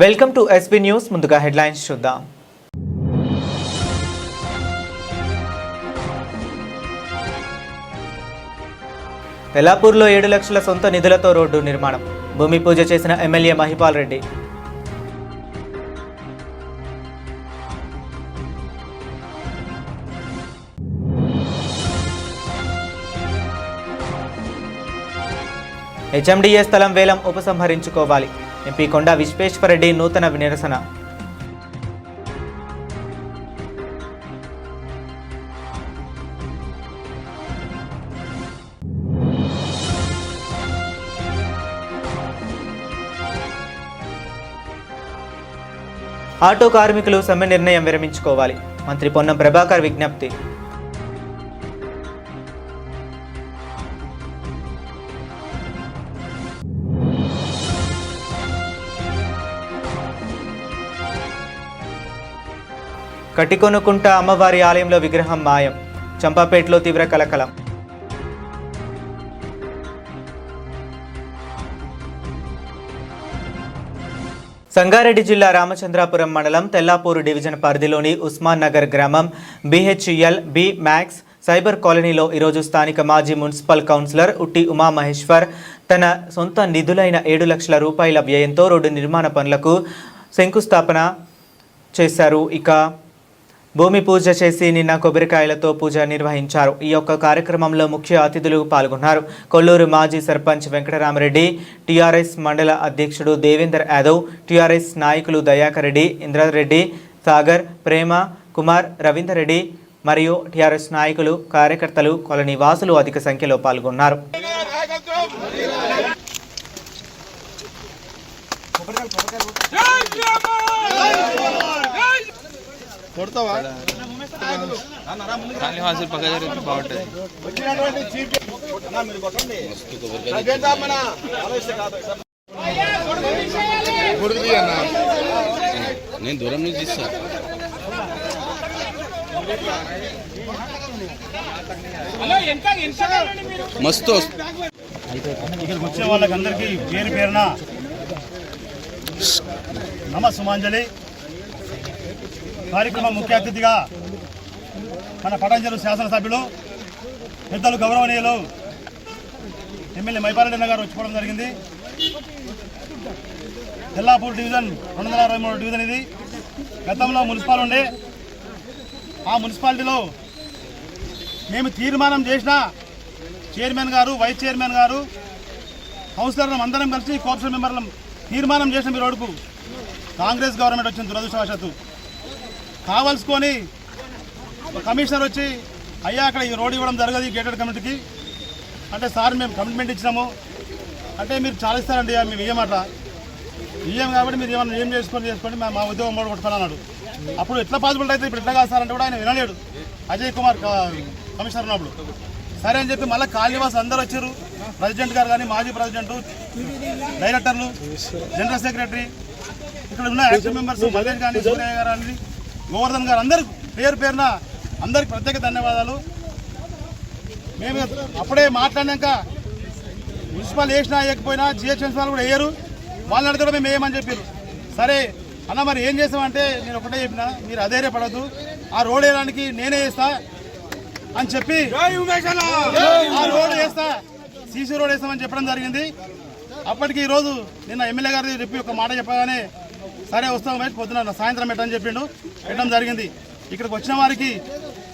Welcome to SB news. ముందుగా headlines చూద్దాం. తెల్లాపూర్లో 7 లక్షల సొంత నిధులతో రోడ్డు నిర్మాణం. భూమి పూజ చేసిన ఎమ్మెల్యే మహిపాల్ రెడ్డి. హెచ్ఎండిఏ స్థలం వేలం ఉపసంహరించుకోవాలి. ఎంపీ కొండా విశ్వేశ్వరరెడ్డి నూతన నిరసన. ఆటో కార్మికులు సమ్మె నిర్ణయం విరమించుకోవాలి. మంత్రి పొన్నం ప్రభాకర్ విజ్ఞప్తి. కట్టికొనుకుంట అమ్మవారి ఆలయంలో విగ్రహం మాయం. చంపాపేటలో తీవ్ర కలకలం. సంగారెడ్డి జిల్లా రామచంద్రాపురం మండలం తెల్లాపూరు డివిజన్ పరిధిలోని ఉస్మాన్ నగర్ గ్రామం BHEL B మ్యాక్స్ సైబర్ కాలనీలో ఈరోజు స్థానిక మాజీ మున్సిపల్ కౌన్సిలర్ ఉట్టి ఉమామహేశ్వర్ తన సొంత నిధులైన 7 లక్షల రూపాయల వ్యయంతో రోడ్డు నిర్మాణ పనులకు శంకుస్థాపన చేశారు. ఇక భూమి పూజ చేసి నిన్న కొబ్బరికాయలతో పూజ నిర్వహించారు. ఈ యొక్క కార్యక్రమంలో ముఖ్య అతిథులు పాల్గొన్నారు. కొల్లూరు మాజీ సర్పంచ్ వెంకటరామరెడ్డి, టీఆర్ఎస్ మండల అధ్యక్షుడు దేవేందర్ యాదవ్, టీఆర్ఎస్ నాయకులు దయాకర్ రెడ్డి, ఇంద్రారెడ్డి, సాగర్, ప్రేమ కుమార్, రవీందర్ రెడ్డి మరియు టీఆర్ఎస్ నాయకులు, కార్యకర్తలు, కాలనీ వాసులు అధిక సంఖ్యలో పాల్గొన్నారు. నేను దూరం నుంచి ఇస్తా. మస్తు ఇక్కడికి వచ్చే వాళ్ళకందరికీ పేరు పేరున నమస్సుమాంజలి. కార్యక్రమం ముఖ్య అతిథిగా మన పటాంజలి శాసనసభ్యులు పెద్దలు గౌరవనీయులు ఎమ్మెల్యే మహిపాల్ రెడ్డి గారు వచ్చిపోవడం జరిగింది. తెల్లాపూర్ డివిజన్ 223 డివిజన్ ఇది. గతంలో మున్సిపల్ ఉండే ఆ మున్సిపాలిటీలో మేము తీర్మానం చేసిన చైర్మన్ గారు, వైస్ చైర్మన్ గారు, కౌన్సిలర్లు అందరం కలిసి కోఆప్షన్ మెంబర్లం తీర్మానం చేసిన మీ రోడ్డుకు కాంగ్రెస్ గవర్నమెంట్ వచ్చింది. దురదృష్టవశాత్తు కావాల్సుకొని కమిషనర్ వచ్చి అయ్యా అక్కడ ఈ రోడ్ ఇవ్వడం జరగదు ఈ గేటెడ్ కమిటీకి అంటే, సార్ మేము కమిట్మెంట్ ఇచ్చినాము అంటే మీరు చాలా ఇస్తారండి, మేము ఇయ్యమాట ఇయ్యం కాబట్టి మీరు ఏమన్నా ఏం చేసుకోండి మా ఉద్యోగం మూడు కొట్టుకోవాలన్నాడు. అప్పుడు ఎట్లా పాసిబుల్ అయితే ఇప్పుడు ఎట్లా కాస్తారంటే కూడా ఆయన వినలేడు. అజయ్ కుమార్ కమిషనర్ ఉన్నప్పుడు సరే అని చెప్పి మళ్ళీ కాళీవాస్ అందరూ వచ్చారు. ప్రెసిడెంట్ గారు కానీ, మాజీ ప్రెసిడెంట్, డైరెక్టర్లు, జనరల్ సెక్రటరీ, ఇక్కడ ఉన్న యాక్టివ్ మెంబర్స్ మల్లేష్ కానీ, సూర్య గారు అని, గోవర్ధన్ గారు, అందరికి పేరు పేరున అందరికి ప్రత్యేక ధన్యవాదాలు. మేము అప్పుడే మాట్లాడినాక మున్సిపల్ వేసినా వేయకపోయినా GH వాళ్ళు కూడా వేయరు. వాళ్ళని అడిగితే మేము వేయమని చెప్పారు. సరే అన్న మరి ఏం చేస్తామంటే నేను ఒకటే చెప్పిన, మీరు అధైర్యపడద్దు, ఆ రోడ్ వేయడానికి నేనే వేస్తా అని చెప్పి ఆ రోడ్ వేస్తా, CC రోడ్ వేస్తామని చెప్పడం జరిగింది. అప్పటికి ఈరోజు నిన్న ఎమ్మెల్యే గారి చెప్పి ఒక మాట చెప్పగానే సరే వస్తాం మరి పొద్దున సాయంత్రం పెట్టని పెట్టడం జరిగింది. ఇక్కడికి వచ్చిన వారికి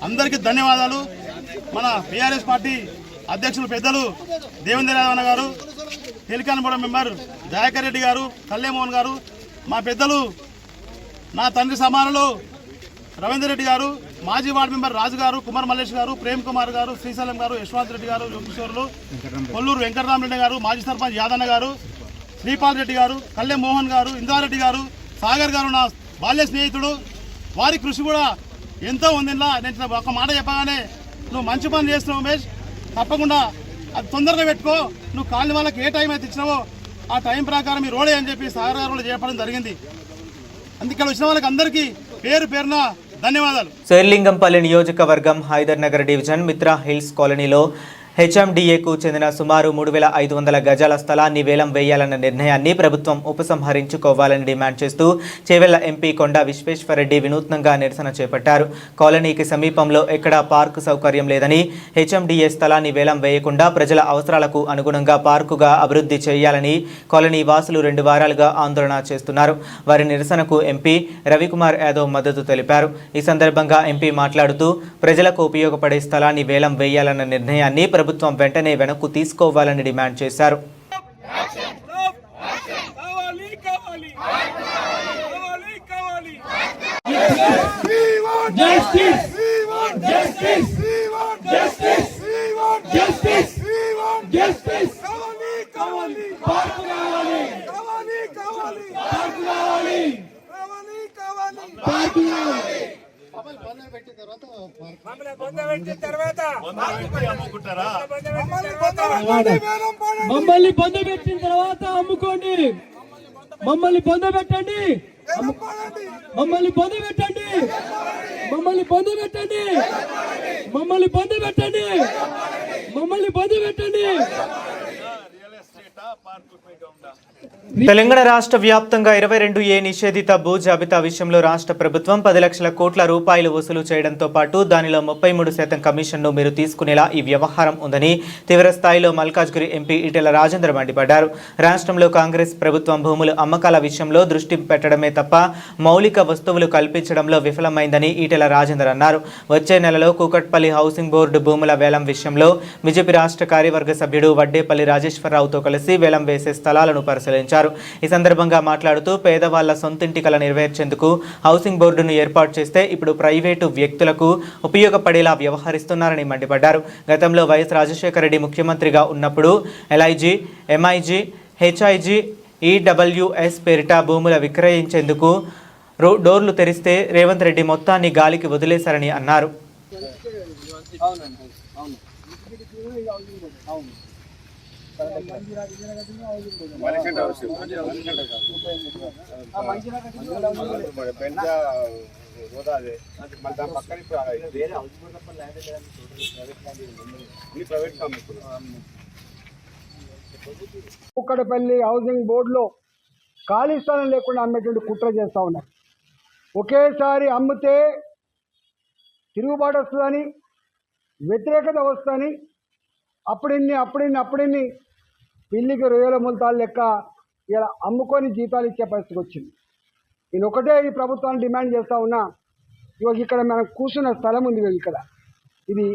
అందరికీ ధన్యవాదాలు. మన టీఆర్ఎస్ పార్టీ అధ్యక్షులు పెద్దలు దేవేందర్ యాదవ్ గారు, టెలికాన్ బోర్డు మెంబర్ దయాకర్ రెడ్డి గారు, కళ్యామోహన్ గారు, మా పెద్దలు నా తండ్రి సమానులు రవీందర్ రెడ్డి గారు, మాజీ వార్డు మెంబర్ రాజు గారు, కుమార్ మల్లేష్ గారు, ప్రేమ్ కుమార్ గారు, శ్రీశైలం గారు, యశ్వంత్ రెడ్డి గారు, యోగేశ్వర్లు, కొల్లూరు వెంకటరామరెడ్డి గారు, మాజీ సర్పంచ్ యాదన్న గారు, శ్రీపాల్ రెడ్డి గారు, కళ్యామోహన్ గారు, ఇంద్రారెడ్డి గారు, సాగర్ గారు, నా బాల్య స్నేహితుడు, వారి కృషి కూడా ఎంతో ఉంది. నేను ఒక మాట చెప్పగానే నువ్వు మంచి పని చేస్తున్నావు ఉమేష్, తప్పకుండా అది తొందరగా పెట్టుకో, నువ్వు కాలనీ వాళ్ళకి ఏ టైం అయితే ఇచ్చినావో ఆ టైం ప్రకారం ఈ రోడే అని చెప్పి సాగర్ గారు చెప్పడం జరిగింది. అందుకే వచ్చిన వాళ్ళకి అందరికీ పేరు పేరున ధన్యవాదాలు. శేర్లింగంపల్లి నియోజకవర్గం హైదర్ నగర్ డివిజన్ మిత్రా హిల్స్ కాలనీలో హెచ్ఎండిఏకు చెందిన సుమారు 3,500 గజాల స్థలాన్ని వేలం వేయాలన్న నిర్ణయాన్ని ప్రభుత్వం ఉపసంహరించుకోవాలని డిమాండ్ చేస్తూ చేవెళ్ల ఎంపీ కొండా విశ్వేశ్వరరెడ్డి వినూత్నంగా నిరసన చేపట్టారు. కాలనీకి సమీపంలో ఎక్కడా పార్కు సౌకర్యం లేదని, హెచ్ఎండిఏ స్థలాన్ని వేలం వేయకుండా ప్రజల అవసరాలకు అనుగుణంగా పార్కుగా అభివృద్ధి చేయాలని కాలనీ వాసులు 2 వారాలుగా ఆందోళన చేస్తున్నారు. వారి నిరసనకు ఎంపీ రవికుమార్ యాదవ్ మద్దతు తెలిపారు. ఈ సందర్భంగా ఎంపీ మాట్లాడుతూ ప్రజలకు ఉపయోగపడే స్థలాన్ని వేలం వేయాలన్న నిర్ణయాన్ని ప్రభుత్వం వెంటనే వెనక్కు తీసుకోవాలని డిమాండ్ చేశారు. మమ్మల్ని పొందబెట్టిన తర్వాత అమ్ముకోండి, మమ్మల్ని పొందబెట్టండి, మమ్మల్ని పొందబెట్టండి, మమ్మల్ని పొందబెట్టండి, మమ్మల్ని పొందబెట్టండి, మమ్మల్ని పొందబెట్టండి. తెలంగాణ రాష్ట్ర వ్యాప్తంగా 22A నిషేధిత భూ జాబితా విషయంలో రాష్ట్ర ప్రభుత్వం 10 లక్షల కోట్ల రూపాయలు వసూలు చేయడంతో పాటు దానిలో 33% కమిషన్ను మీరు తీసుకునేలా ఈ వ్యవహారం ఉందని తీవ్రస్థాయిలో మల్కాజ్గిరి ఎంపీ ఈటెల రాజేందర్ మండిపడ్డారు. రాష్ట్రంలో కాంగ్రెస్ ప్రభుత్వం భూముల అమ్మకాల విషయంలో దృష్టి పెట్టడమే తప్ప మౌలిక వస్తువులు కల్పించడంలో విఫలమైందని ఈటెల రాజేందర్ అన్నారు. వచ్చే నెలలో కూకట్పల్లి హౌసింగ్ బోర్డు భూముల వేలం విషయంలో బీజేపీ రాష్ట్ర కార్యవర్గ సభ్యుడు వడ్డేపల్లి రాజేశ్వరరావుతో కలిసి వేలం వేసే స్థలాలను పరిశీలించారు. ఈ సందర్భంగా మాట్లాడుతూ పేదవాళ్ల సొంతింటి కల నెరవేర్చేందుకు హౌసింగ్ బోర్డును ఏర్పాటు చేస్తే ఇప్పుడు ప్రైవేటు వ్యక్తులకు ఉపయోగపడేలా వ్యవహరిస్తున్నారని మండిపడ్డారు. గతంలో వైఎస్ రాజశేఖర రెడ్డి ముఖ్యమంత్రిగా ఉన్నప్పుడు LIG, MIG, HIG, EWS పేరిట భూముల విక్రయించేందుకు డోర్లు తెరిస్తే రేవంత్ రెడ్డి మొత్తాన్ని గాలికి వదిలేశారని అన్నారు. కూకట్పల్లి హౌసింగ్ బోర్డులో ఖాళీ స్థలం లేకుండా అమ్మేటువంటి కుట్ర చేస్తూ ఉన్నారు. ఒకేసారి అమ్మితే తిరుగుబాటు వస్తుందని, వ్యతిరేకత వస్తుందని అప్పుడిన్ని పిల్లికి రొయ్యల ముంతాలు లెక్క ఇలా అమ్ముకొని జీతాలు ఇచ్చే పరిస్థితికి వచ్చింది. నేను ఒకటే ఈ ప్రభుత్వాన్ని డిమాండ్ చేస్తూ ఉన్నా. ఇవాళ ఇక్కడ మనం కూర్చున్న స్థలం ఉంది, ఇక్కడ ఇది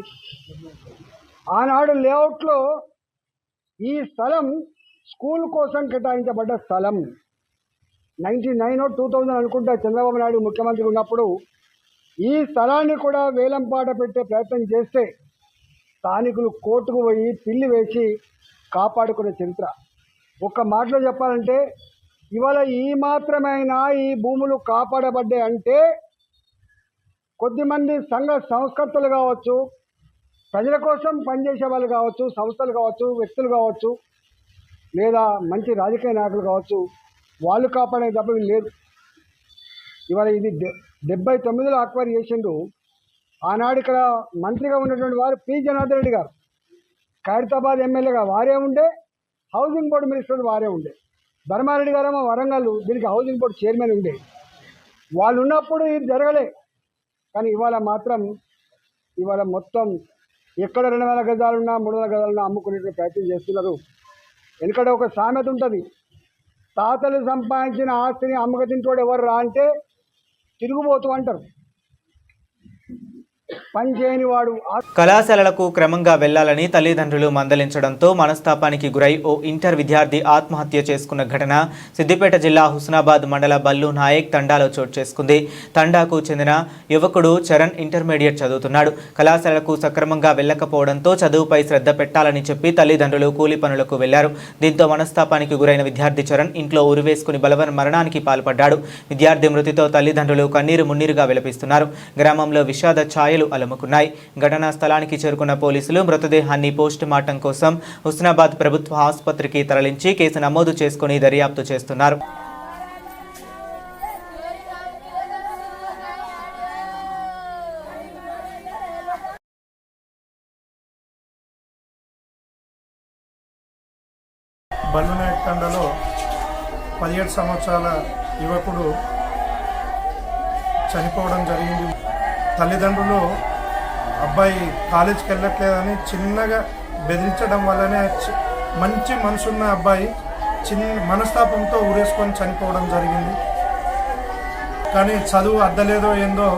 ఆనాడు లేఅవుట్లో ఈ స్థలం స్కూల్ కోసం కేటాయించబడ్డ స్థలం. 99 or 2000 అనుకుంటా చంద్రబాబు నాయుడు ముఖ్యమంత్రి ఉన్నప్పుడు ఈ స్థలాన్ని కూడా వేలంపాట పెట్టే ప్రయత్నం చేస్తే స్థానికులు కోర్టుకు పోయి పిల్లి వేసి కాపాడుకునే చరిత్ర. ఒక్క మాటలో చెప్పాలంటే ఇవాళ ఈ మాత్రమైనా ఈ భూములు కాపాడబడ్డాయి అంటే కొద్దిమంది సంఘ సంస్కర్తలు కావచ్చు, ప్రజల కోసం పనిచేసే వాళ్ళు కావచ్చు, సంస్థలు కావచ్చు, వ్యక్తులు కావచ్చు, లేదా మంచి రాజకీయ నాయకులు కావచ్చు, వాళ్ళు కాపాడే తప్ప వీళ్ళు లేదు. ఇవాళ ఇది 79లో అక్వైర్ చేసిండు. ఆనాడు ఇక్కడ మంత్రిగా ఉన్నటువంటి వారు పి జనార్దన్ రెడ్డి గారు, ఖైరతాబాద్ ఎమ్మెల్యేగా వారే ఉండే, హౌసింగ్ బోర్డు మినిస్టర్ వారే ఉండే. ధర్మారెడ్డి గారేమో వరంగల్, దీనికి హౌసింగ్ బోర్డు చైర్మన్ ఉండే. వాళ్ళు ఉన్నప్పుడు ఇది జరగలే. కానీ ఇవాళ మొత్తం ఎక్కడ 200 గజాలున్నా 300 గజాలున్నా అమ్ముకునే ప్రయత్నం చేస్తున్నారు. ఎందుకంటే ఒక సామెత ఉంటుంది, తాతలు సంపాదించిన ఆస్తిని అమ్మక తింటోడు ఎవరు రా అంటే తిరుగుబోతూ అంటారు. కళాశాలలకు క్రమంగా వెళ్లాలని తల్లిదండ్రులు మందలించడంతో మనస్తాపానికి గురై ఓ ఇంటర్ విద్యార్థి ఆత్మహత్య చేసుకున్న ఘటన సిద్దిపేట జిల్లా హుస్నాబాద్ మండల బల్లు నాయక్ తండాలో చోటు చేసుకుంది. తండాకు చెందిన యువకుడు చరణ్ ఇంటర్మీడియట్ చదువుతున్నాడు. కళాశాలకు సక్రమంగా వెళ్లకపోవడంతో చదువుపై శ్రద్ధ పెట్టాలని చెప్పి తల్లిదండ్రులు కూలి పనులకు వెళ్లారు. దీంతో మనస్తాపానికి గురైన విద్యార్థి చరణ్ ఇంట్లో ఉరివేసుకుని బలవన్ మరణానికి పాల్పడ్డాడు. విద్యార్థి మృతితో తల్లిదండ్రులు కన్నీరు మున్నీరుగా విలపిస్తున్నారు. గ్రామంలో విషాద ఛాయలు అలముకున్నాయి. ఘటనా స్థలానికి చేరుకున్న పోలీసులు మృతదేహాన్ని పోస్ట్ మార్టం కోసం హుస్నాబాద్ ప్రభుత్వ ఆసుపత్రికి తరలించి కేసు నమోదు చేసుకుని దర్యాప్తు చేస్తున్నారు. బల్లునాయక్ తండలో 17 సంవత్సరాల యువకుడు చనిపోవడం జరిగింది. తల్లిదండ్రులు అబ్బాయి కాలేజీకి వెళ్ళట్లేదని చిన్నగా బెదిరించడం వల్లనే మంచి మనసున్న అబ్బాయి మనస్తాపంతో ఊరేసుకొని చనిపోవడం జరిగింది. కానీ చదువు అద్దలేదో ఏందో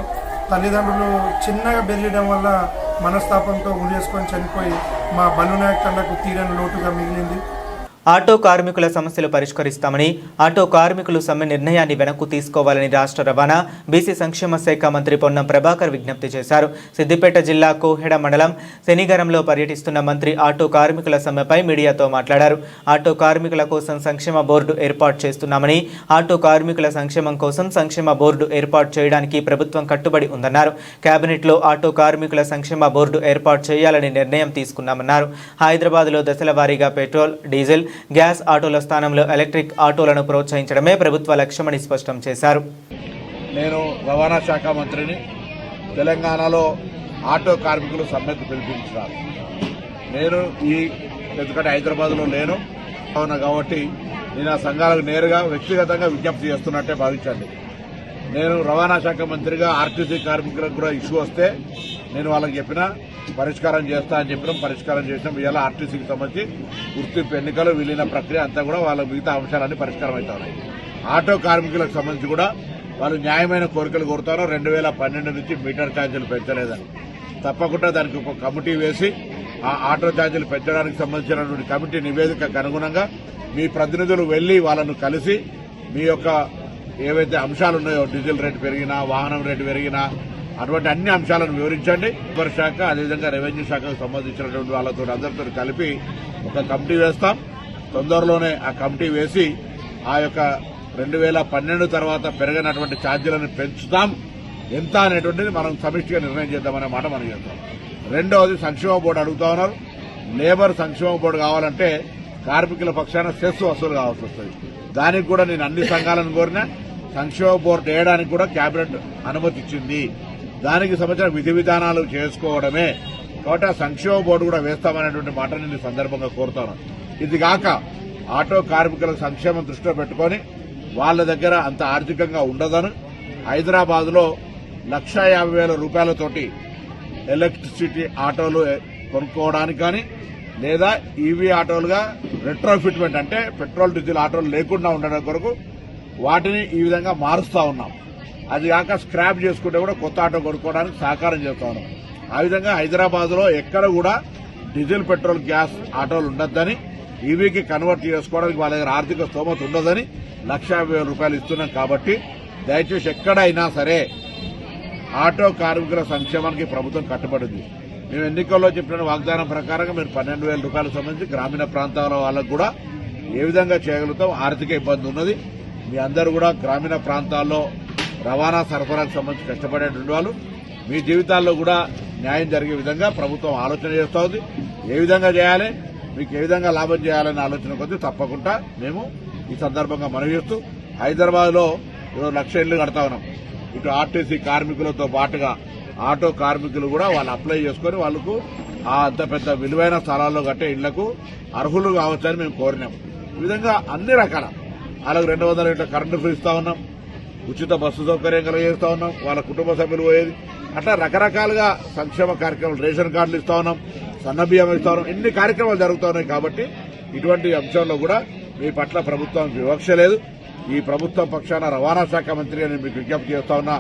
తల్లిదండ్రులు చిన్నగా బెదిరడం వల్ల మనస్తాపంతో ఊరేసుకొని చనిపోయి మా బల్లునాయక్ తండకు తీరని లోటుగా మిగిలింది. ఆటో కార్మికుల సమస్యలు పరిష్కరిస్తామని, ఆటో కార్మికులు సమ్మె నిర్ణయాన్ని వెనక్కు తీసుకోవాలని రాష్ట్ర రవాణా బీసీ సంక్షేమ శాఖ మంత్రి పొన్నం ప్రభాకర్ విజ్ఞప్తి చేశారు. సిద్దిపేట జిల్లా కోహెడ మండలం శనిగరంలో పర్యటిస్తున్న మంత్రి ఆటో కార్మికుల సమ్మెపై మీడియాతో మాట్లాడారు. ఆటో కార్మికుల కోసం సంక్షేమ బోర్డు ఏర్పాటు చేస్తున్నామని, ఆటో కార్మికుల సంక్షేమం కోసం సంక్షేమ బోర్డు ఏర్పాటు చేయడానికి ప్రభుత్వం కట్టుబడి ఉందన్నారు. కేబినెట్లో ఆటో కార్మికుల సంక్షేమ బోర్డు ఏర్పాటు చేయాలని నిర్ణయం తీసుకున్నామన్నారు. హైదరాబాద్లో దశల వారీగా పెట్రోల్, డీజిల్, గ్యాస్ ఆటోల స్థానంలో ఎలక్ట్రిక్ ఆటోలను ప్రోత్సహించడమే ప్రభుత్వ లక్ష్యమని స్పష్టం చేశారు. నేను రవాణా శాఖ మంత్రిని. తెలంగాణలో ఆటో కార్మికులు సమ్మెకు పిలిపించారు. నేను ఎందుకంటే హైదరాబాద్లో లేను కాబట్టి నేను ఆ సంఘాలకు నేరుగా వ్యక్తిగతంగా విజ్ఞప్తి చేస్తున్నట్టే భావించండి. నేను రవాణా శాఖ మంత్రిగా ఆర్టీసీ కార్మికులకు కూడా ఇష్యూ వస్తే నేను వాళ్ళకి చెప్పిన పరిష్కారం చేస్తా అని చెప్పినాం. పరిష్కారం చేసినాం. ఇవాళ ఆర్టీసీకి సంబంధించి గుర్తింపు ఎన్నికలు విలీన ప్రక్రియ అంతా కూడా వాళ్ళ మిగతా అంశాలన్నీ పరిష్కారం అవుతా ఉన్నాయి. ఆటో కార్మికులకు సంబంధించి కూడా వాళ్ళు న్యాయమైన కోరికలు కోరుతారు. 2012 నుంచి మీటర్ ఛార్జీలు పెంచలేదని తప్పకుండా దానికి ఒక కమిటీ వేసి ఆ ఆటో ఛార్జీలు పెంచడానికి సంబంధించినటువంటి కమిటీ నివేదికకు అనుగుణంగా మీ ప్రతినిధులు వెళ్లి వాళ్ళను కలిసి మీ యొక్క ఏవైతే అంశాలు ఉన్నాయో, డీజిల్ రేటు పెరిగినా, వాహనం రేటు పెరిగినా, అటువంటి అన్ని అంశాలను వివరించండి. లేబర్ శాఖ అదేవిధంగా రెవెన్యూ శాఖకు సంబంధించినటువంటి వాళ్ళతో అందరితో కలిపి ఒక కమిటీ వేస్తాం. తొందరలోనే ఆ కమిటీ వేసి ఆ యొక్క 2012 తర్వాత పెరిగినటువంటి ఛార్జీలను పెంచుతాం ఎంత అనేటువంటిది మనం సమిష్టిగా నిర్ణయం చేద్దామనే మాట మనం చేస్తాం. రెండవది సంక్షేమ బోర్డు అడుగుతా ఉన్నారు. లేబర్ సంక్షేమ బోర్డు కావాలంటే కార్మికుల పక్షాన సెస్ వసూలు కావాల్సి వస్తుంది. దానికి కూడా నేను అన్ని సంఘాలను కోరినా సంక్షేమ బోర్డు వేయడానికి కూడా కేబినెట్ అనుమతి ఇచ్చింది. దానికి సంబంధించిన విధి విధానాలు చేసుకోవడమే కాబట్టి ఆ సంక్షేమ బోర్డు కూడా వేస్తామనేటువంటి మాట నేను సందర్భంగా కోరుతాను. ఇది కాక ఆటో కార్మికుల సంక్షేమం దృష్టిలో పెట్టుకుని వాళ్ళ దగ్గర అంత ఆర్థికంగా ఉండదని హైదరాబాద్ లో 1,50,000 రూపాయలతోటి ఎలక్ట్రిసిటీ ఆటోలు కొనుక్కోవడానికి కానీ లేదా ఈవీ ఆటోలుగా రెట్రోఫిట్మెంట్ అంటే పెట్రోల్ డీజిల్ ఆటోలు లేకుండా ఉండడం కొరకు వాటిని ఈ విధంగా మారుస్తా ఉన్నాం. అది కాక స్క్రాప్ చేసుకుంటే కూడా కొత్త ఆటో కొనుక్కోవడానికి సహకారం చేస్తా ఉన్నాం. ఆ విధంగా హైదరాబాద్ లో ఎక్కడ కూడా డీజిల్, పెట్రోల్, గ్యాస్ ఆటోలు ఉండొద్దని, ఈవీకి కన్వర్ట్ చేసుకోవడానికి వాళ్ళ దగ్గర ఆర్థిక స్తోమత ఉండదని 1,50,000 రూపాయలు ఇస్తున్నాం. కాబట్టి దయచేసి ఎక్కడైనా సరే ఆటో కార్మికుల సంక్షేమానికి ప్రభుత్వం కట్టుబడింది. మేము ఎన్నికల్లో చెప్పిన వాగ్దానం ప్రకారంగా మీరు 12,000 రూపాయలకు సంబంధించి గ్రామీణ ప్రాంతాల వాళ్ళకు కూడా ఏ విధంగా చేయగలుగుతాం. ఆర్థిక ఇబ్బంది ఉన్నది. మీ అందరూ కూడా గ్రామీణ ప్రాంతాల్లో రవాణా సరఫరాకు సంబంధించి కష్టపడేటువంటి వాళ్ళు మీ జీవితాల్లో కూడా న్యాయం జరిగే విధంగా ప్రభుత్వం ఆలోచన చేస్తూ ఉంది. ఏ విధంగా చేయాలి, మీకు ఏ విధంగా లాభం చేయాలనే ఆలోచన కొద్దీ తప్పకుండా మేము ఈ సందర్భంగా మనవి చేస్తూ హైదరాబాద్ లో 1,00,000 ఇళ్లు కడతా ఉన్నాం. ఇటు ఆర్టీసీ కార్మికులతో పాటుగా ఆటో కార్మికులు కూడా వాళ్ళు అప్లై చేసుకుని వాళ్లకు ఆ అంత పెద్ద విలువైన స్థలాల్లో కట్టే ఇళ్లకు అర్హులు కావచ్చని మేము కోరినాం. ఈ విధంగా అన్ని రకాల వాళ్ళకు 200 యూనిట్ల కరెంటు ఫ్రీ ఇస్తా ఉన్నాం. ఉచిత బస్సు సౌకర్యం కలిగిస్తా ఉన్నాం. వాళ్ళ కుటుంబ సభ్యులు పోయేది అట్లా రకరకాలుగా సంక్షేమ కార్యక్రమాలు, రేషన్ కార్డులు ఇస్తా ఉన్నాం, సన్నబియ్యం ఇస్తా ఉన్నాం. ఎన్ని కార్యక్రమాలు జరుగుతా ఉన్నాయి. కాబట్టి ఇటువంటి అంశాల్లో కూడా మీ పట్ల ప్రభుత్వానికి వివక్ష లేదు. ఈ ప్రభుత్వం పక్షాన రవాణా శాఖ మంత్రిగా నేను మీకు విజ్ఞప్తి చేస్తా ఉన్నా.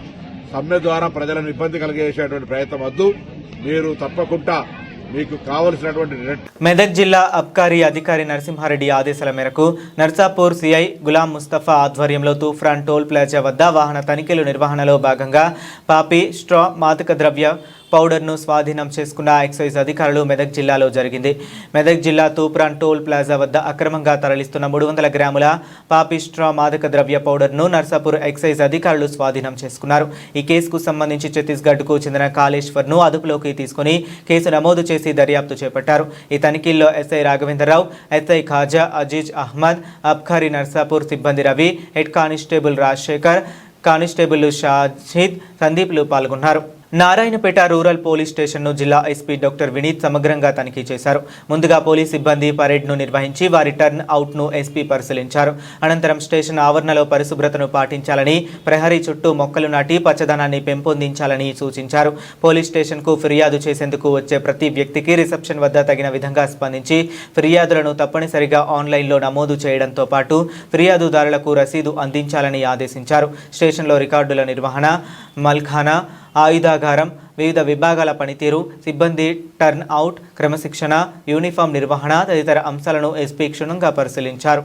సమ్మె ద్వారా ప్రజలను ఇబ్బంది కలిగేసేటువంటి ప్రయత్నం వద్దు. మీరు తప్పకుండా మీకు కావలసినటువంటి మెదక్ జిల్లా అబ్కారీ అధికారి నరసింహారెడ్డి ఆదేశాల మేరకు నర్సాపూర్ సిఐ గులాం ముస్తఫా ఆధ్వర్యంలో తూఫ్రాన్ టోల్ ప్లాజా వద్ద వాహన తనిఖీలు నిర్వహణలో భాగంగా పాపి, స్ట్రా, మాదక ద్రవ్య పౌడర్ను స్వాధీనం చేసుకున్న ఎక్సైజ్ అధికారులు మెదక్ జిల్లాలో జరిగింది. మెదక్ జిల్లా తూప్రాన్ టోల్ ప్లాజా వద్ద అక్రమంగా తరలిస్తున్న 300 గ్రాముల పాపి, స్ట్రా మాదక ద్రవ్య పౌడర్ను నర్సాపూర్ ఎక్సైజ్ అధికారులు స్వాధీనం చేసుకున్నారు. ఈ కేసుకు సంబంధించి ఛత్తీస్గఢ్కు చెందిన కాళేశ్వర్ను అదుపులోకి తీసుకుని కేసు నమోదు చేసి దర్యాప్తు చేపట్టారు. ఈ తనిఖీల్లో ఎస్ఐ రాఘవేంద్రరావు, ఎస్ఐ ఖాజా అజీజ్ అహ్మద్, అబ్కారీ నర్సాపూర్ సిబ్బంది Ravi, head constable Rajasekhar, constable Shajid, సందీప్లు పాల్గొన్నారు. నారాయణపేట రూరల్ పోలీస్ స్టేషన్ను జిల్లా ఎస్పీ డాక్టర్ వినీత్ సమగ్రంగా తనిఖీ చేశారు. ముందుగా పోలీస్ సిబ్బంది పరేడ్ను నిర్వహించి వారి టర్న్ అవుట్ను ఎస్పీ పరిశీలించారు. అనంతరం స్టేషన్ ఆవరణలో పరిశుభ్రతను పాటించాలని, ప్రహరీ చుట్టూ మొక్కలు నాటి పచ్చదనాన్ని పెంపొందించాలని సూచించారు. పోలీస్ స్టేషన్కు ఫిర్యాదు చేసేందుకు వచ్చే ప్రతి వ్యక్తికి రిసెప్షన్ వద్ద తగిన విధంగా స్పందించి ఫిర్యాదులను తప్పనిసరిగా ఆన్లైన్లో నమోదు చేయడంతో పాటు ఫిర్యాదుదారులకు రసీదు అందించాలని ఆదేశించారు. స్టేషన్లో రికార్డుల నిర్వహణ, మల్ఖానా, ఆయుధాగారం, వివిధ విభాగాల పనితీరు, సిబ్బంది టర్న్ అవుట్, క్రమశిక్షణ, యూనిఫామ్ నిర్వహణ తదితర అంశాలను ఎస్పీ క్షుణ్ణంగా పరిశీలించారు.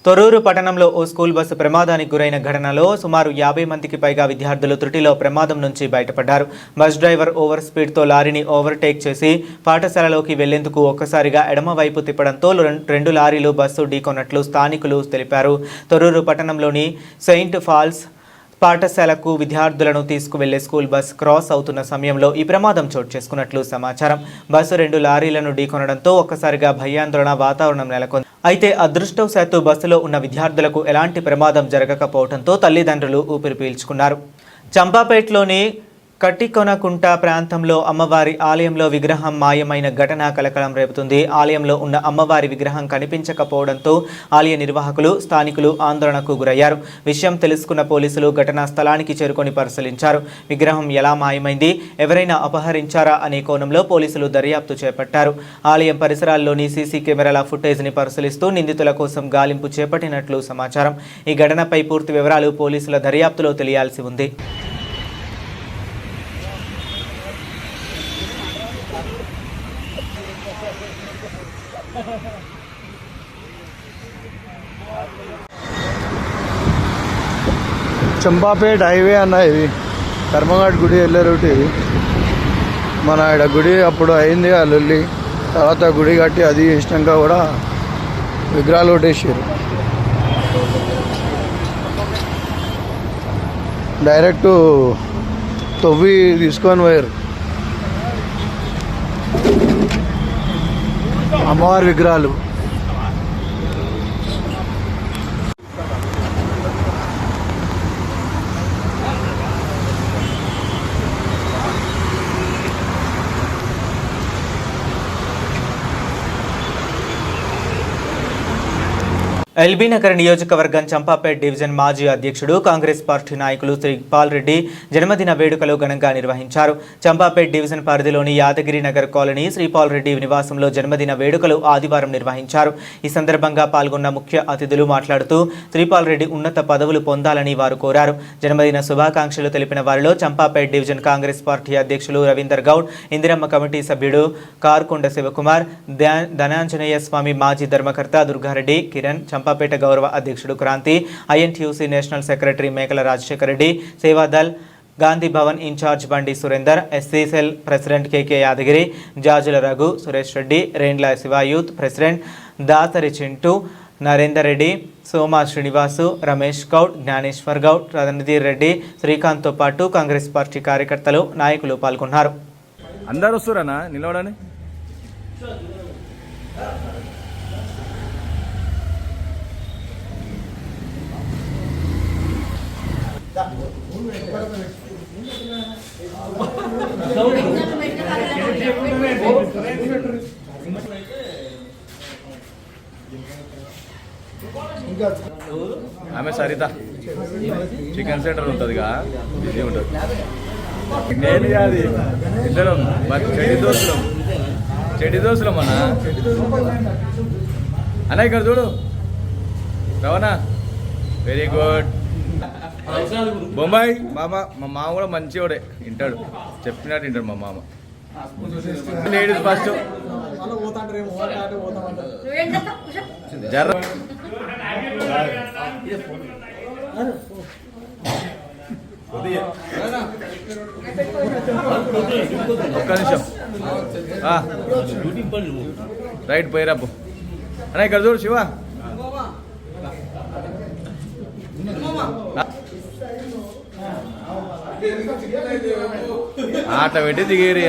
తొర్రూరు పట్టణంలో ఓ స్కూల్ బస్సు ప్రమాదానికి గురైన ఘటనలో సుమారు 50 మందికి పైగా విద్యార్థులు త్రుటిలో ప్రమాదం నుంచి బయటపడ్డారు. బస్ డ్రైవర్ ఓవర్ స్పీడ్తో లారీని ఓవర్టేక్ చేసి పాఠశాలలోకి వెళ్లేందుకు ఒక్కసారిగా ఎడమవైపు తిప్పడంతో 2 లారీలు బస్సు ఢీకొన్నట్లు స్థానికులు తెలిపారు. తొర్రూరు పట్టణంలోని సెయింట్ ఫాల్స్ పాఠశాలకు విద్యార్థులను తీసుకువెళ్లే స్కూల్ బస్ క్రాస్ అవుతున్న సమయంలో ఈ ప్రమాదం చోటు చేసుకున్నట్లు సమాచారం. బస్సు 2 లారీలను ఢీకొనడంతో ఒక్కసారిగా భయాందోళన వాతావరణం నెలకొంది. అయితే అదృష్టవశాత్తు బస్సులో ఉన్న విద్యార్థులకు ఎలాంటి ప్రమాదం జరగకపోవడంతో తల్లిదండ్రులు ఊపిరి పీల్చుకున్నారు. చంపాపేటలోని కట్టికొనకుంట ప్రాంతంలో అమ్మవారి ఆలయంలో విగ్రహం మాయమైన ఘటన కలకలం రేపుతుంది. ఆలయంలో ఉన్న అమ్మవారి విగ్రహం కనిపించకపోవడంతో ఆలయ నిర్వాహకులు, స్థానికులు ఆందోళనకు గురయ్యారు. విషయం తెలుసుకున్న పోలీసులు ఘటనా స్థలానికి చేరుకొని పరిశీలించారు. విగ్రహం ఎలా మాయమైంది, ఎవరైనా అపహరించారా అనే కోణంలో పోలీసులు దర్యాప్తు చేపట్టారు. ఆలయం పరిసరాల్లోని సీసీ కెమెరాల ఫుటేజ్ని పరిశీలిస్తూ నిందితుల కోసం గాలింపు చేపట్టినట్లు సమాచారం. ఈ ఘటనపై పూర్తి వివరాలు పోలీసుల దర్యాప్తులో తెలియాల్సి ఉంది. చంపాపేట హైవే అన్న, ఇది కర్మఘాట్ గుడి వెళ్ళే రూట్. ఇది మన ఇక్కడ గుడి అప్పుడు అయింది ఆ లొల్లి, తర్వాత గుడి కట్టి అది ఇష్టంగా కూడా విగ్రహాలు కొట్టేసారు. డైరెక్ట్ తవ్వి తీసుకొని పోయారు అమ్మవారి విగ్రహాలు. ఎల్బీ నగర్ నియోజకవర్గం చంపాపేట్ డివిజన్ మాజీ అధ్యక్షుడు, కాంగ్రెస్ పార్టీ నాయకులు శ్రీపాల్ రెడ్డి జన్మదిన వేడుకలు ఘనంగా నిర్వహించారు. చంపాపేట్ డివిజన్ పరిధిలోని యాదగిరి నగర్ కాలనీ శ్రీపాల్ రెడ్డి నివాసంలో జన్మదిన వేడుకలు ఆదివారం నిర్వహించారు. ఈ సందర్భంగా పాల్గొన్న ముఖ్య అతిథులు మాట్లాడుతూ శ్రీపాల్ రెడ్డి ఉన్నత పదవులు పొందాలని వారు కోరారు. జన్మదిన శుభాకాంక్షలు తెలిపిన వారిలో చంపాపేట్ డివిజన్ కాంగ్రెస్ పార్టీ అధ్యక్షులు రవీందర్ గౌడ్, ఇందిరమ్మ కమిటీ సభ్యుడు కార్కొండ శివకుమార్, ధనాంజనేయ స్వామి మాజీ ధర్మకర్త దుర్గారెడ్డి, కిరణ్, చంపాపేట గౌరవ అధ్యక్షుడు క్రాంతి, ఐఎన్టీయూసీ నేషనల్ సెక్రటరీ మేకల రాజశేఖర రెడ్డి, సేవాదల్ గాంధీ భవన్ ఇన్ఛార్జ్ బండి సురేందర్, ఎస్సీ సెల్ ప్రెసిడెంట్ కేకే యాదగిరి, జాజుల రఘు, సురేష్ రెడ్డి, రేండ్ల శివ యూత్ ప్రెసిడెంట్ దాసరి చింటూ, నరేందర్ రెడ్డి, సోమా శ్రీనివాసు, రమేష్ గౌడ్, జ్ఞానేశ్వర్ గౌడ్, రణధీర్ రెడ్డి, శ్రీకాంత్తో పాటు కాంగ్రెస్ పార్టీ కార్యకర్తలు, నాయకులు పాల్గొన్నారు. అందరూ వస్తురన్నా నిలవడని. ఆమె సరిత చికెన్ సెంటర్ ఉంటుందిగా, బిజీ ఉంటుంది. నేను అది ఇద్దరం చెడ్డి దోస్తులం అన్న ఇక్కడ చూడు రవణ, వెరీ గుడ్. బొంబాయి మామ, మా మామ కూడా మంచివాడే, వింటాడు, చెప్పినట్టు వింటాడు మా మామ. లేడీస్ ఫస్ట్ జర్ర ఒక్క నిమిషం రైట్ పోయిరాపు అన్న. ఇక్కడ చూడు శివ, ఆట పెట్టి దిగేరి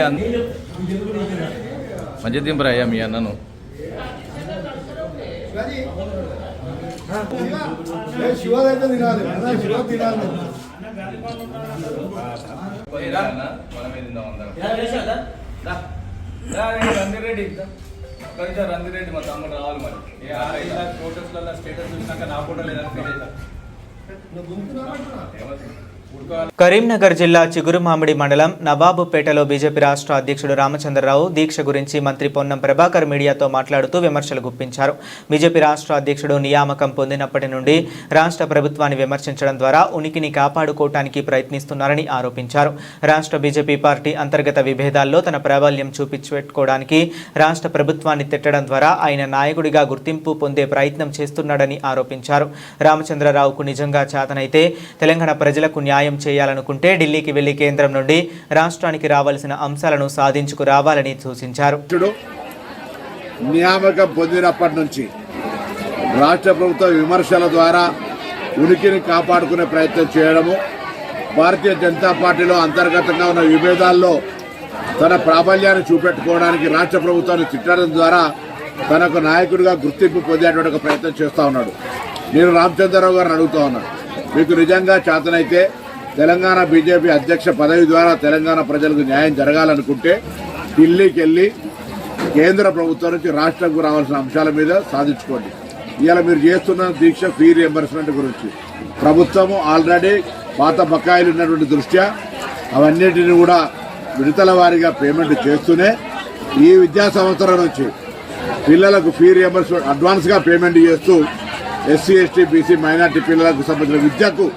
మంచి దింపరా అయ్యా మీ అన్నను. శివ తినాలి. రంజిరెడ్డి మా తమ్ముడు రావాలి మరి ఫోటోస్లలో స్టేటస్ చూసినాక నా ఫోటో లేదని ఫీల్ అవుతారు. కరీంనగర్ జిల్లా చిగురుమామిడి మండలం నవాబుపేటలో బీజేపీ రాష్ట్ర అధ్యక్షుడు రామచంద్రరావు దీక్ష గురించి మంత్రి పొన్నం ప్రభాకర్ మీడియాతో మాట్లాడుతూ విమర్శలు గుప్పించారు. బీజేపీ రాష్ట్ర అధ్యక్షుడు నియామకం పొందినప్పటి నుండి రాష్ట్ర ప్రభుత్వాన్ని విమర్శించడం ద్వారా ఉనికిని కాపాడుకోవటానికి ప్రయత్నిస్తున్నారని ఆరోపించారు. రాష్ట్ర బీజేపీ పార్టీ అంతర్గత విభేదాల్లో తన ప్రాబల్యం చూపించుకోవడానికి రాష్ట్ర ప్రభుత్వాన్ని తిట్టడం ద్వారా ఆయన నాయకుడిగా గుర్తింపు పొందే ప్రయత్నం చేస్తున్నాడని ఆరోపించారు. రామచంద్రరావుకు నిజంగా చేతనైతే తెలంగాణ ప్రజలకు న్యాయం చేయాలనుకుంటే ఢిల్లీకి వెళ్లి కేంద్రం నుండి రాష్ట్రానికి రావాల్సిన అంశాలను సాధించుకురావాలని సూచించారు. నియామకం పొందినప్పటి నుంచి రాష్ట్ర ప్రభుత్వ విమర్శల ద్వారా ఉనికిని కాపాడుకునే ప్రయత్నం చేయడము, భారతీయ జనతా పార్టీలో అంతర్గతంగా ఉన్న విభేదాల్లో తన ప్రాబల్యాన్ని చూపెట్టుకోవడానికి రాష్ట్ర ప్రభుత్వాన్ని తిట్టడం ద్వారా తనకు నాయకుడిగా గుర్తింపు పొందేటువంటి ఒక ప్రయత్నం చేస్తూ ఉన్నాడు. నేను రామచంద్రరావు గారిని అడుగుతా ఉన్నాను, మీకు నిజంగా చేతనైతే తెలంగాణ బీజేపీ అధ్యక్ష పదవి ద్వారా తెలంగాణ ప్రజలకు న్యాయం జరగాలనుకుంటే ఢిల్లీకి వెళ్ళి కేంద్ర ప్రభుత్వం నుంచి రాష్ట్రంకు రావాల్సిన అంశాల మీద సాధించుకోండి. ఇవాళ మీరు చేస్తున్న దీక్ష ఫీ రియంబర్స్మెంట్ గురించి ప్రభుత్వము ఆల్రెడీ పాత బకాయిలు ఉన్నటువంటి దృష్ట్యా అవన్నిటిని కూడా విడతల వారీగా పేమెంట్ చేస్తూనే ఈ విద్యా సంవత్సరం నుంచి పిల్లలకు ఫీ రియంబర్స్మెంట్ అడ్వాన్స్గా పేమెంట్ చేస్తూ ఎస్సీ ఎస్టీ బీసీ మైనార్టీ పిల్లలకు సంబంధించిన విద్యకు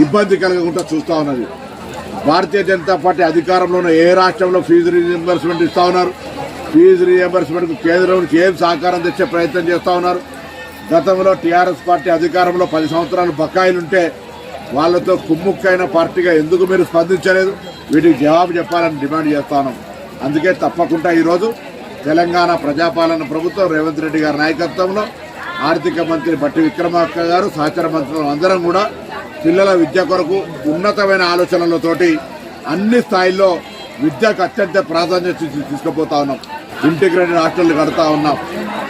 ఇబ్బంది కలగకుండా చూస్తూ ఉన్నది. భారతీయ జనతా పార్టీ అధికారంలో ఉన్న ఏ రాష్ట్రంలో ఫీజు రీఎంబర్స్మెంట్ ఇస్తూ ఉన్నారు. ఫీజు రీఎంబర్స్మెంట్కు కేంద్రం నుంచి ఏం సహకారం తెచ్చే ప్రయత్నం చేస్తూ ఉన్నారు. గతంలో టీఆర్ఎస్ పార్టీ అధికారంలో 10 సంవత్సరాలు బకాయిలుంటే వాళ్లతో కుమ్ముక్కైన పార్టీగా ఎందుకు మీరు స్పందించలేదు? వీటికి జవాబు చెప్పాలని డిమాండ్ చేస్తా ఉన్నాం. అందుకే తప్పకుండా ఈరోజు తెలంగాణ ప్రజాపాలన ప్రభుత్వం రేవంత్ రెడ్డి గారి నాయకత్వంలో ఆర్థిక మంత్రి బట్టి విక్రమార్క గారు సహచర మంత్రులు అందరం కూడా పిల్లల విద్య కొరకు ఉన్నతమైన ఆలోచనలతోటి అన్ని స్థాయిల్లో విద్యకు అత్యంత ప్రాధాన్యత తీసుకుపోతా ఉన్నాం. ఇంటిగ్రేటెడ్ హాస్టళ్లు కడతా ఉన్నాం.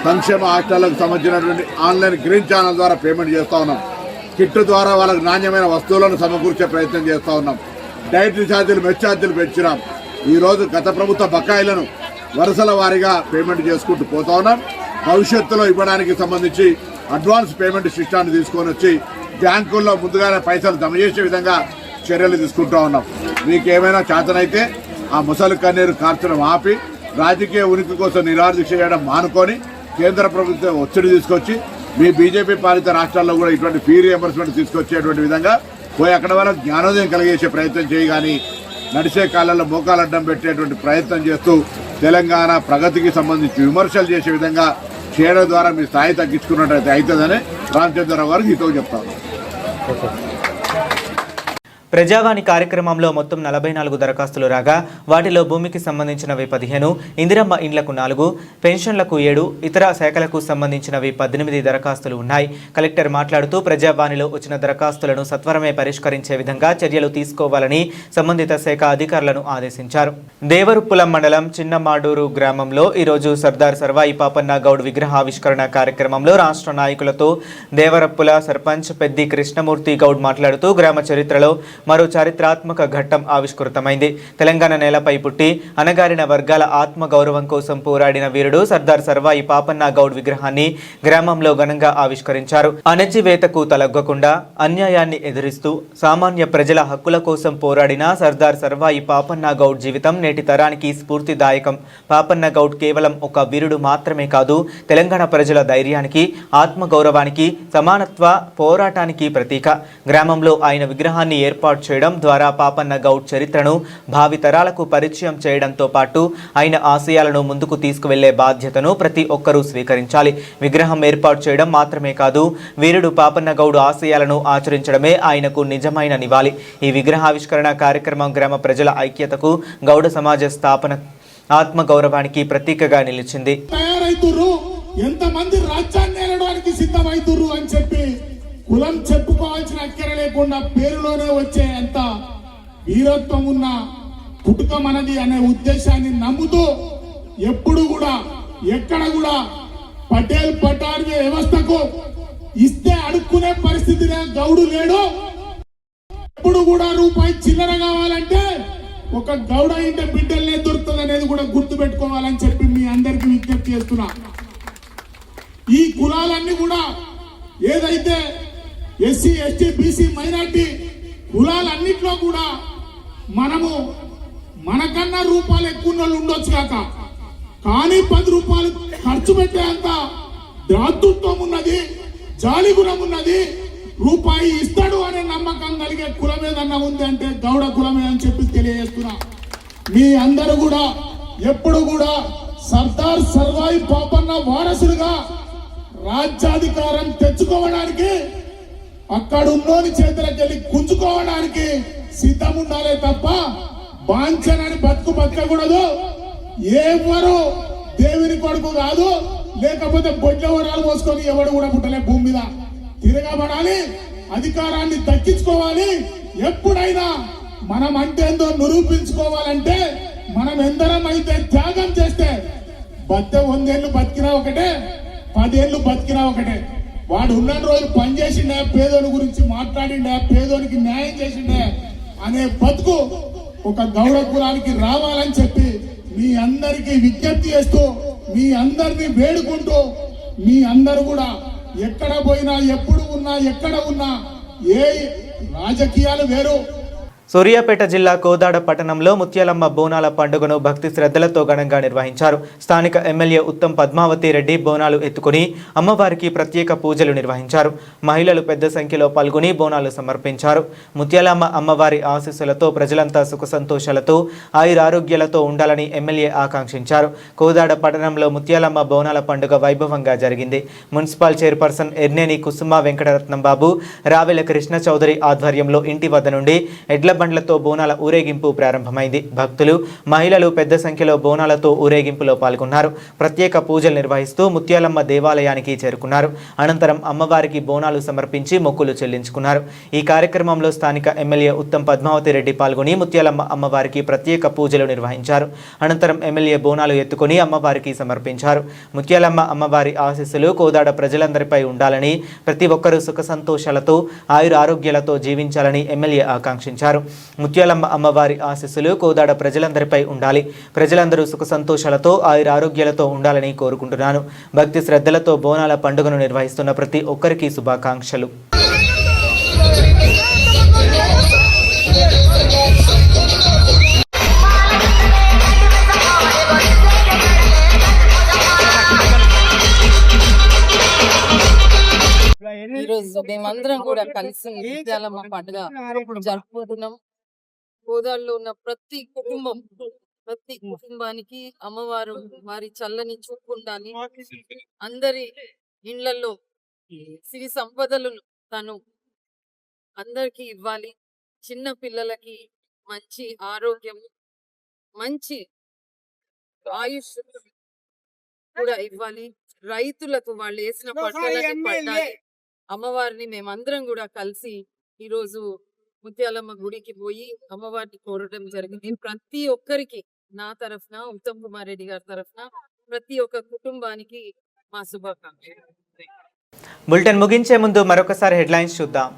సంక్షేమ హాస్టళ్లకు సంబంధించినటువంటి ఆన్లైన్ గ్రీన్ ఛానల్ ద్వారా పేమెంట్ చేస్తూ ఉన్నాం. కిట్ ద్వారా వాళ్ళకు నాణ్యమైన వస్తువులను సమకూర్చే ప్రయత్నం చేస్తూ ఉన్నాం. డైటరీ ఛార్జీలు, మెస్ ఛార్జీలు పెంచినాం. ఈరోజు గత ప్రభుత్వ బకాయిలను వరుసల వారీగా పేమెంట్ చేసుకుంటూ పోతా ఉన్నాం. భవిష్యత్తులో ఇవ్వడానికి సంబంధించి అడ్వాన్స్ పేమెంట్ సిస్టాన్ని తీసుకొని వచ్చి బ్యాంకుల్లో ముందుగానే పైసలు జమ చేసే విధంగా చర్యలు తీసుకుంటూ ఉన్నాం. మీకేమైనా చేతనైతే ఆ ముసలి కన్నీరు కార్చడం ఆపి రాజకీయ ఉనికి కోసం నిరాదీక్ష చేయడం మానుకొని కేంద్ర ప్రభుత్వం ఒత్తిడి తీసుకొచ్చి మీ బీజేపీ పాలిత రాష్ట్రాల్లో కూడా ఇటువంటి ఫీ రియంబర్స్మెంట్ తీసుకొచ్చేటువంటి విధంగా పోయి అక్కడ వరకు జ్ఞానోదయం కలిగేసే ప్రయత్నం చేయి, కానీ నడిచే కాలంలో మోకాలు అడ్డం పెట్టేటువంటి ప్రయత్నం చేస్తూ తెలంగాణ ప్రగతికి సంబంధించి విమర్శలు చేసే విధంగా చేయడం ద్వారా మీ స్థాయి తగ్గించుకున్నట్టయితే అవుతుందని రామచంద్రరావు గారికి హితవు చెప్తాను. ప్రజావాణి కార్యక్రమంలో మొత్తం 44 దరఖాస్తులు రాగా వాటిలో భూమికి సంబంధించినవి 15, ఇందిరమ్మ ఇండ్లకు 4, పెన్షన్లకు 7, ఇతర శాఖలకు సంబంధించినవి 18 దరఖాస్తులు ఉన్నాయి. కలెక్టర్ మాట్లాడుతూ ప్రజావాణిలో వచ్చిన దరఖాస్తులను సత్వరమే పరిష్కరించే విధంగా చర్యలు తీసుకోవాలని సంబంధిత శాఖ అధికారులను ఆదేశించారు. దేవరుప్పుల మండలం చిన్నమాడూరు గ్రామంలో ఈరోజు సర్దార్ సర్వాయి పాపన్న గౌడ్ విగ్రహావిష్కరణ కార్యక్రమంలో రాష్ట్ర నాయకులతో దేవరప్పుల సర్పంచ్ పెద్ది కృష్ణమూర్తి గౌడ్ మాట్లాడుతూ గ్రామ చరిత్రలో మరో చారిత్రాత్మక ఘట్టం ఆవిష్కృతమైంది. తెలంగాణ నేలపై పుట్టి అణగారిన వర్గాల ఆత్మ గౌరవం కోసం పోరాడిన వీరుడు సర్దార్ సర్వాయి పాపన్న గౌడ్ విగ్రహాన్ని గ్రామంలో ఘనంగా ఆవిష్కరించారు. అణచివేతకు తలగ్గకుండా అన్యాయాన్ని ఎదిరిస్తూ సామాన్య ప్రజల హక్కుల కోసం పోరాడిన సర్దార్ సర్వాయి పాపన్న గౌడ్ జీవితం నేటి తరానికి స్ఫూర్తిదాయకం. పాపన్న గౌడ్ కేవలం ఒక వీరుడు మాత్రమే కాదు, తెలంగాణ ప్రజల ధైర్యానికి, ఆత్మగౌరవానికి, సమానత్వ పోరాటానికి ప్రతీక. గ్రామంలో ఆయన విగ్రహాన్ని ఏర్పాటు చేయడం ద్వారా పాపన్న గౌడ్ చరిత్రను భావితరాలకు పరిచయం చేయడంతో పాటు ఆయన ఆశయాలను ముందుకు తీసుకువెళ్లే బాధ్యతను ప్రతి ఒక్కరూ స్వీకరించాలి. విగ్రహం ఏర్పాటు చేయడం మాత్రమే కాదు, వీరుడు పాపన్న గౌడ్ ఆశయాలను ఆచరించడమే ఆయనకు నిజమైన నివాళి. ఈ విగ్రహావిష్కరణ కార్యక్రమం గ్రామ ప్రజల ఐక్యతకు, గౌడ సమాజ స్థాపన, ఆత్మగౌరవానికి ప్రతీకగా నిలిచింది. ఎంతమంది రాజ్యాన్ని ఏలడానికి సిద్ధమైతుర్రు అని చెప్పి కులం చెప్పుకోవాల్సిన అక్కర లేకుండా పేరులోనే వచ్చే అంత వీరత్వం ఉన్న పుట్టుక మనది అనే ఉద్దేశాన్ని నమ్ముతూ ఎప్పుడు కూడా ఎక్కడ కూడా పటేల్ పటార్ వ్యవస్థకు ఇస్తే అడుక్కునే పరిస్థితినే గౌడు లేడు. ఎప్పుడు కూడా రూపాయి చిల్లర కావాలంటే ఒక గౌడ ఇంట బిడ్డలనే దొరుకుతుంది అనేది కూడా గుర్తు పెట్టుకోవాలని చెప్పి మీ అందరికీ విజ్ఞప్తి చేస్తున్నా. ఈ కులాలన్నీ కూడా ఏదైతే ఎస్సీ ఎస్టీ బీసీ మైనార్టీ కులాలన్నిట్లో కూడా మనము మనకన్నా రూపాయలు ఎక్కువ వాళ్ళు ఉండొచ్చు కాక, కానీ 10 రూపాయలు ఖర్చు పెట్టేంత దాతృత్వం ఉన్నది, జాలి గుణం ఉన్నది, రూపాయి ఇస్తాడు అనే నమ్మకం కలిగే కులం ఏదన్నా ఉంది అంటే గౌడ కులమే అని చెప్పి తెలియజేస్తున్నా. మీ అందరూ కూడా ఎప్పుడు కూడా సర్దార్ సర్వాయి పాపన్న వారసులుగా రాజ్యాధికారం తెచ్చుకోవడానికి అక్కడ ఉన్నోని చేతులకు వెళ్ళి గుంజుకోవడానికి సిద్ధం ఉండాలే తప్ప బాంఛనని బతకకూడదు. ఎవరు దేవుని కొడుకు కాదు, లేకపోతే బొడ్ల వరాలు పోసుకొని ఎవడు కూడా పుట్టలే. భూమి మీద తిరగబడాలి, అధికారాన్ని దక్కించుకోవాలి. ఎప్పుడైనా మనం అంటేందో నిరూపించుకోవాలంటే మనం ఎందరం అయితే త్యాగం చేస్తే 100 ఏళ్ళు బతికినా ఒకటే, 10 ఏళ్ళు బతికినా ఒకటే. వాడు ఉన్న రోజులు పనిచేసిండే, పేదోని గురించి మాట్లాడిండే, పేదోనికి న్యాయం చేసిండే అనే బతుకు ఒక గౌడ కులానికి రావాలని చెప్పి మీ అందరికీ విజ్ఞప్తి చేస్తూ, మీ అందరినీ వేడుకుంటూ, మీ అందరూ కూడా ఎక్కడ పోయినా, ఎప్పుడు ఉన్నా, ఎక్కడ ఉన్నా, ఏ రాజకీయాలు వేరు. సూర్యాపేట జిల్లా కోదాడ పట్టణంలో ముత్యాలమ్మ బోనాల పండుగను భక్తి శ్రద్ధలతో ఘనంగా నిర్వహించారు. స్థానిక ఎమ్మెల్యే ఉత్తమ్ పద్మావతి రెడ్డి బోనాలు ఎత్తుకుని అమ్మవారికి ప్రత్యేక పూజలు నిర్వహించారు. మహిళలు పెద్ద సంఖ్యలో పాల్గొని బోనాలు సమర్పించారు. ముత్యాలమ్మ అమ్మవారి ఆశీస్సులతో ప్రజలంతా సుఖ సంతోషాలతో ఆయురారోగ్యాలతో ఉండాలని ఎమ్మెల్యే ఆకాంక్షించారు. కోదాడ పట్టణంలో ముత్యాలమ్మ బోనాల పండుగ వైభవంగా జరిగింది. మున్సిపల్ చైర్పర్సన్ ఎర్నేని కుసుమ వెంకటరత్నం బాబు, రావెల కృష్ణ చౌదరి ఆధ్వర్యంలో ఇంటి వద్ద నుండి ఎడ్ల బండ్లతో బోనాల ఊరేగింపు ప్రారంభమైంది. భక్తులు, మహిళలు పెద్ద సంఖ్యలో బోనాలతో ఊరేగింపులో పాల్గొన్నారు. ప్రత్యేక పూజలు నిర్వహిస్తూ ముత్యాలమ్మ దేవాలయానికి చేరుకున్నారు. అనంతరం అమ్మవారికి బోనాలు సమర్పించి మొక్కులు చెల్లించుకున్నారు. ఈ కార్యక్రమంలో స్థానిక ఎమ్మెల్యే ఉత్తమ్ పద్మావతి రెడ్డి పాల్గొని ముత్యాలమ్మ అమ్మవారికి ప్రత్యేక పూజలు నిర్వహించారు. అనంతరం ఎమ్మెల్యే బోనాలు ఎత్తుకుని అమ్మవారికి సమర్పించారు. ముత్యాలమ్మ అమ్మవారి ఆశీస్సులు కోదాడ ప్రజలందరిపై ఉండాలని, ప్రతి ఒక్కరూ సుఖ సంతోషాలతో ఆయురారోగ్యాలతో జీవించాలని ఎమ్మెల్యే ఆకాంక్షించారు. ముత్యాలమ్మ అమ్మవారి ఆశీస్సులు కోదాడ ప్రజలందరిపై ఉండాలి, ప్రజలందరూ సుఖ సంతోషాలతో ఆయురారోగ్యాలతో ఉండాలని కోరుకుంటున్నాను. భక్తి శ్రద్ధలతో బోనాల పండుగను నిర్వహిస్తున్న ప్రతి ఒక్కరికి శుభాకాంక్షలు. ఈరోజు మేమందరం కూడా కలిసి ముత్యాలమ్మ పండుగ జరుపుకుంటున్నాం. గోదావరిలో ఉన్న ప్రతి కుటుంబానికి అమ్మవారు వారి చల్లని చూపు ఉండాలి. అందరి ఇండ్లలో సిరి సంపదలను తను అందరికి ఇవ్వాలి. చిన్న పిల్లలకి మంచి ఆరోగ్యం, మంచి ఆయుష్ కూడా ఇవ్వాలి. రైతులకు వాళ్ళు వేసిన పంటలకి పండాలి. అమ్మవారిని మేమందరం కూడా కలిసి ఈరోజు ముత్యాలమ్మ గుడికి పోయి అమ్మవారిని కోరడం జరిగింది. ప్రతి ఒక్కరికి నా తరఫున, ఉత్తమ్ కుమార్ రెడ్డి గారి తరఫున ప్రతి ఒక్క కుటుంబానికి మా శుభాకాంక్షలు. బులెటిన్ ముగించే ముందు మరొకసారి హెడ్లైన్స్ చూద్దాం.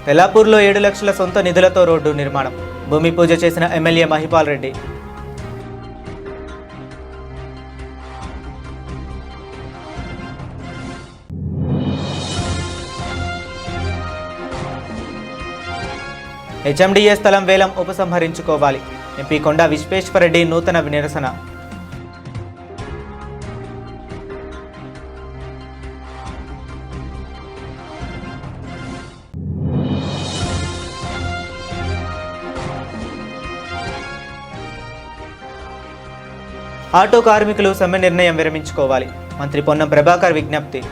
తెల్లాపూర్లో 7 లక్షల సొంత నిధులతో రోడ్డు నిర్మాణం. భూమి పూజ చేసిన ఎమ్మెల్యే మహిపాల్ రెడ్డి. హెచ్ఎండిఏ స్థలం వేలం ఉపసంహరించుకోవాలి. ఎంపీ కొండా విశ్వేశ్వరరెడ్డి నూతన నిరసన. ఆటో కార్మికులు సమ్మె నిర్ణయం విరమించుకోవాలి. మంత్రి పొన్నం ప్రభాకర్ విజ్ఞప్తి.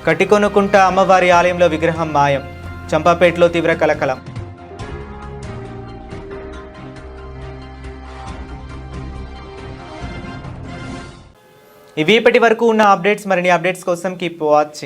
కటికొనుకుంట అమ్మవారి ఆలయంలో విగ్రహం మాయం. చంపాపేటలో తీవ్ర కలకలం. ఇవి ఇప్పటి వరకు ఉన్న అప్డేట్స్. మరిన్ని అప్డేట్స్ కోసం కీప్ వాచింగ్.